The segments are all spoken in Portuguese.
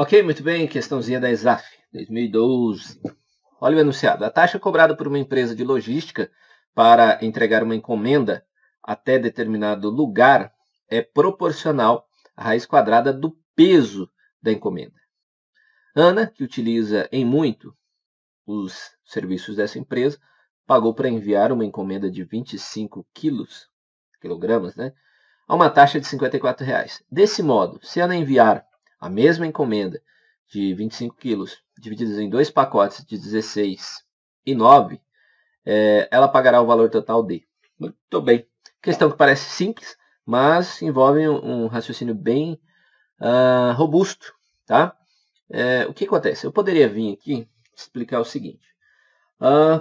Ok, muito bem, questãozinha da ESAF, 2012. Olha o enunciado. A taxa cobrada por uma empresa de logística para entregar uma encomenda até determinado lugar é proporcional à raiz quadrada do peso da encomenda. Ana, que utiliza em muito os serviços dessa empresa, pagou para enviar uma encomenda de 25 quilogramas, a uma taxa de R$ 54,00. Desse modo, se Ana enviar a mesma encomenda de 25 quilos, divididas em dois pacotes de 16 e 9, ela pagará o valor total de... Muito bem. Questão que parece simples, mas envolve um raciocínio bem robusto, tá? O que acontece? Eu poderia vir aqui explicar o seguinte,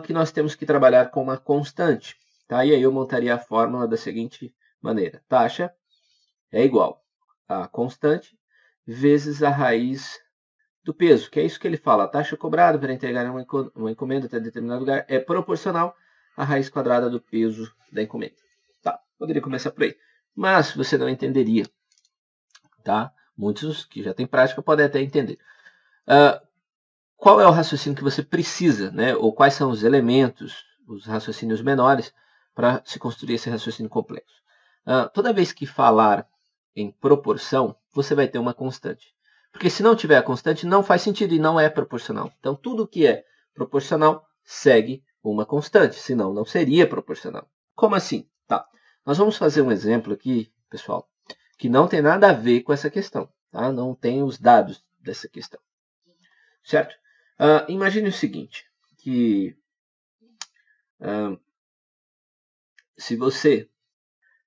que nós temos que trabalhar com uma constante, tá? E aí eu montaria a fórmula da seguinte maneira. Taxa é igual a constante vezes a raiz do peso, que é isso que ele fala. A taxa cobrada para entregar uma encomenda até determinado lugar é proporcional à raiz quadrada do peso da encomenda. Tá, poderia começar por aí. Mas você não entenderia, tá? Muitos que já têm prática podem até entender. Qual é o raciocínio que você precisa, né? Ou quais são os elementos, os raciocínios menores, para se construir esse raciocínio complexo? Toda vez que falar em proporção, você vai ter uma constante. Porque se não tiver a constante, não faz sentido e não é proporcional. Então, tudo que é proporcional segue uma constante, senão não seria proporcional. Como assim? Tá. Nós vamos fazer um exemplo aqui, pessoal, que não tem nada a ver com essa questão. Tá? Não tem os dados dessa questão. Certo? Imagine o seguinte, que se você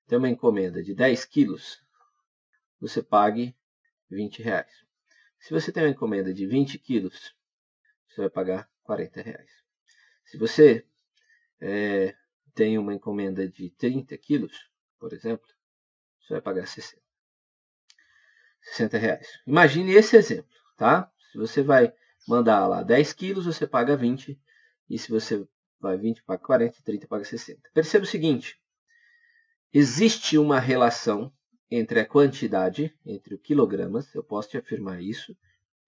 tem uma encomenda de 10 quilos, você pague R$20. Se você tem uma encomenda de 20 quilos, você vai pagar R$40. Se você tem uma encomenda de 30 quilos, por exemplo, você vai pagar R$60. Imagine esse exemplo, tá? Se você vai mandar lá 10 quilos, você paga 20. E se você vai 20, paga 40, 30, paga 60. Perceba o seguinte, existe uma relação entre a quantidade, entre o quilogramas, eu posso te afirmar isso,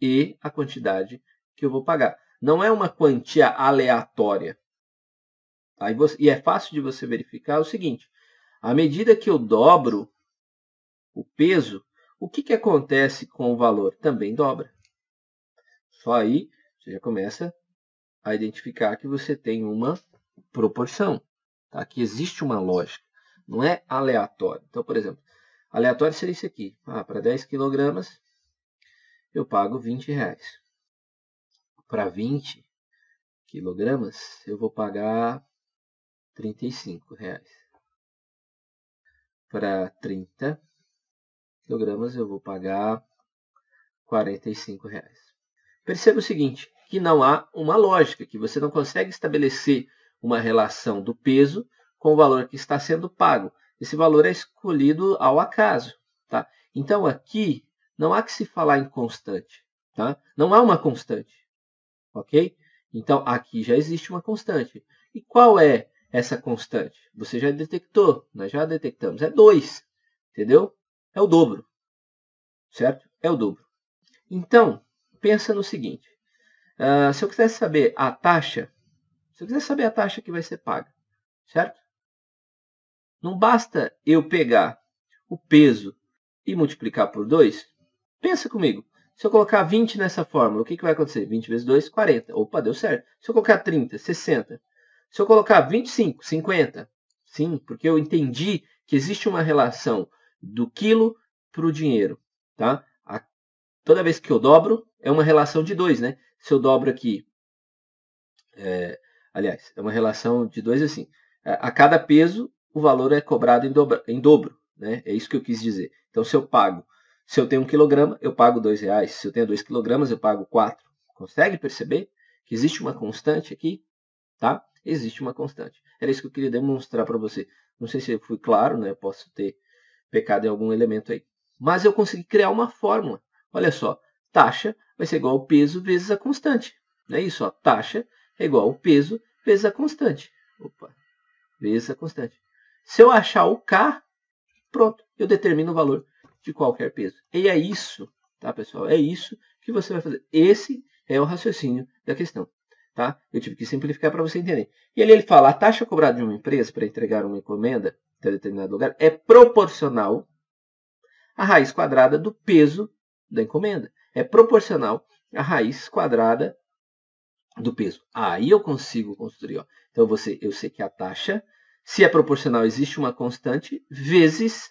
e a quantidade que eu vou pagar. Não é uma quantia aleatória. Tá? E é fácil de você verificar o seguinte, à medida que eu dobro o peso, o que acontece com o valor? Também dobra. Só aí você já começa a identificar que você tem uma proporção, tá? Que existe uma lógica, não é aleatório. Então, por exemplo, aleatório seria isso aqui. Para 10 quilogramas, eu pago R$20. Para 20 quilogramas, eu vou pagar R$35. Para 30 quilogramas, eu vou pagar R$45. Perceba o seguinte, que não há uma lógica, que você não consegue estabelecer uma relação do peso com o valor que está sendo pago. Esse valor é escolhido ao acaso. Tá? Então, aqui, não há que se falar em constante. Tá? Não há uma constante. Ok? Então, aqui já existe uma constante. E qual é essa constante? Você já detectou, nós já detectamos. É 2. Entendeu? É o dobro. Certo? É o dobro. Então, pensa no seguinte. Se eu quiser saber a taxa, que vai ser paga, certo? Não basta eu pegar o peso e multiplicar por 2. Pensa comigo. Se eu colocar 20 nessa fórmula, o que vai acontecer? 20 vezes 2, 40. Opa, deu certo. Se eu colocar 30, 60. Se eu colocar 25, 50. Sim, porque eu entendi que existe uma relação do quilo para o dinheiro. Tá? Toda vez que eu dobro, é uma relação de 2, né? Se eu dobro aqui, aliás, é uma relação de 2 assim. A cada peso, o valor é cobrado em dobro, né? É isso que eu quis dizer. Então, se eu tenho 1 quilograma, eu pago R$2. Se eu tenho 2 quilogramas, eu pago 4. Consegue perceber que existe uma constante aqui? Tá? Existe uma constante. Era isso que eu queria demonstrar para você. Não sei se eu fui claro, né? Eu posso ter pecado em algum elemento aí. Mas eu consegui criar uma fórmula. Olha só, taxa vai ser igual ao peso vezes a constante. Não é isso? Ó. Taxa é igual ao peso vezes a constante. Opa, vezes a constante. Se eu achar o K, pronto, eu determino o valor de qualquer peso. E é isso, tá, pessoal? É isso que você vai fazer. Esse é o raciocínio da questão. Tá? Eu tive que simplificar para você entender. E ele fala, a taxa cobrada de uma empresa para entregar uma encomenda em determinado lugar é proporcional à raiz quadrada do peso da encomenda. É proporcional à raiz quadrada do peso. Aí eu consigo construir. Ó. Então eu sei que a taxa, se é proporcional, existe uma constante, vezes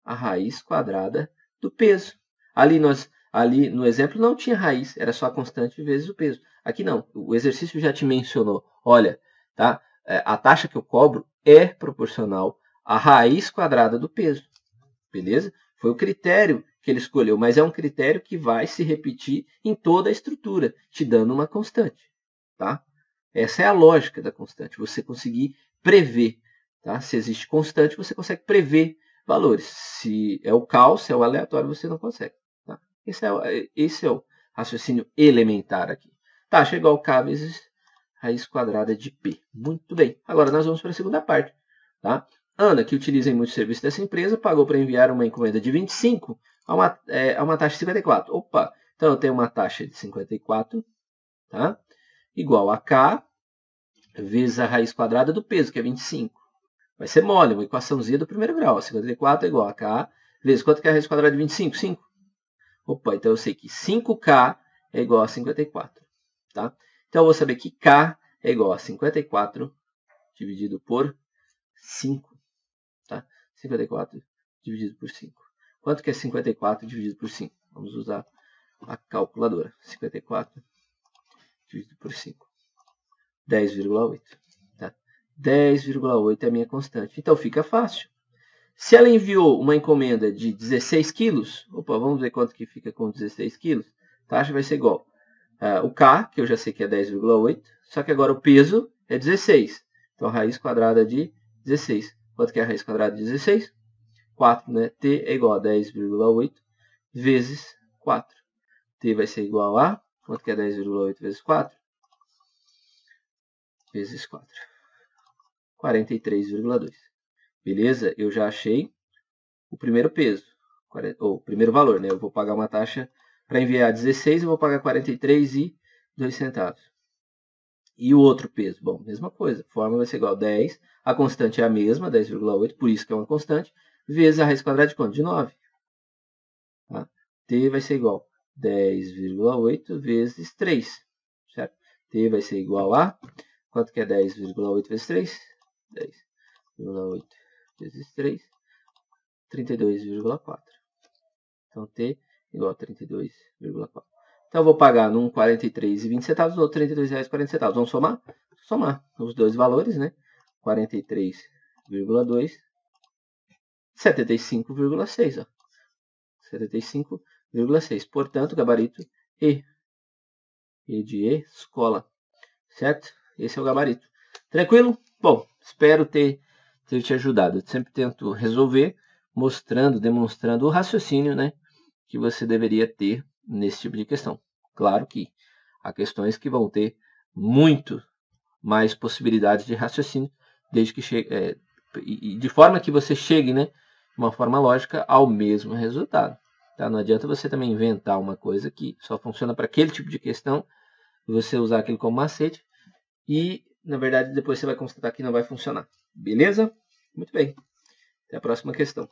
a raiz quadrada do peso. Ali no exemplo não tinha raiz, era só a constante vezes o peso. Aqui não, o exercício já te mencionou. Olha, tá? A taxa que eu cobro é proporcional à raiz quadrada do peso. Beleza? Foi o critério que ele escolheu, mas é um critério que vai se repetir em toda a estrutura, te dando uma constante. Tá? Essa é a lógica da constante, você conseguir prever. Tá? Se existe constante, você consegue prever valores. Se é o caos, se é o aleatório, você não consegue. Tá? Esse é o raciocínio elementar aqui. Taxa igual a K vezes raiz quadrada de P. Muito bem. Agora nós vamos para a segunda parte. Tá? Ana, que utiliza em muitos serviços dessa empresa, pagou para enviar uma encomenda de 25 a uma taxa de 54. Opa! Então eu tenho uma taxa de 54, tá? Igual a K vezes a raiz quadrada do peso, que é 25. Vai ser mole, uma equaçãozinha do primeiro grau. 54 é igual a K vezes quanto que é a raiz quadrada de 25? 5. Opa, então eu sei que 5K é igual a 54. Tá? Então eu vou saber que K é igual a 54 dividido por 5. Tá? 54 dividido por 5. Quanto que é 54 dividido por 5? Vamos usar a calculadora. 54 dividido por 5. 10,8. Tá? 10,8 é a minha constante. Então fica fácil. Se ela enviou uma encomenda de 16 quilos, opa, vamos ver quanto que fica com 16 quilos. A taxa vai ser igual. O K, que eu já sei que é 10,8, só que agora o peso é 16. Então a raiz quadrada de 16. Quanto que é a raiz quadrada de 16? 4, né? T é igual a 10,8 vezes 4. T vai ser igual a... Quanto que é 10,8 vezes 4? Vezes 4. 43,2. Beleza? Eu já achei o primeiro peso. Ou o primeiro valor, né? Eu vou pagar uma taxa para enviar 16 e vou pagar 43,2 centavos. E o outro peso? Bom, mesma coisa. A fórmula vai ser igual a 10. A constante é a mesma, 10,8, por isso que é uma constante. Vezes a raiz quadrada de quanto? De 9. Tá? T vai ser igual a 10,8 vezes 3. Certo? T vai ser igual a... Quanto que é 10,8 vezes 3? 10,8 vezes 3. 32,4. Então, T igual a 32,4. Então, eu vou pagar num 43,20 centavos, no outro R$ 32,40. Vamos somar? Somar os dois valores, né? 43,2, 75,6. 75,6. Portanto, gabarito E. E de escola. Certo? Esse é o gabarito. Tranquilo? Bom, espero ter te ajudado. Eu sempre tento resolver mostrando, demonstrando o raciocínio, né, que você deveria ter nesse tipo de questão. Claro que há questões que vão ter muito mais possibilidades de raciocínio, desde que chegue, de forma que você chegue, né, de uma forma lógica ao mesmo resultado. Tá? Não adianta você também inventar uma coisa que só funciona para aquele tipo de questão, e você usar aquilo como macete, e, na verdade, depois você vai constatar que não vai funcionar. Beleza? Muito bem. Até a próxima questão.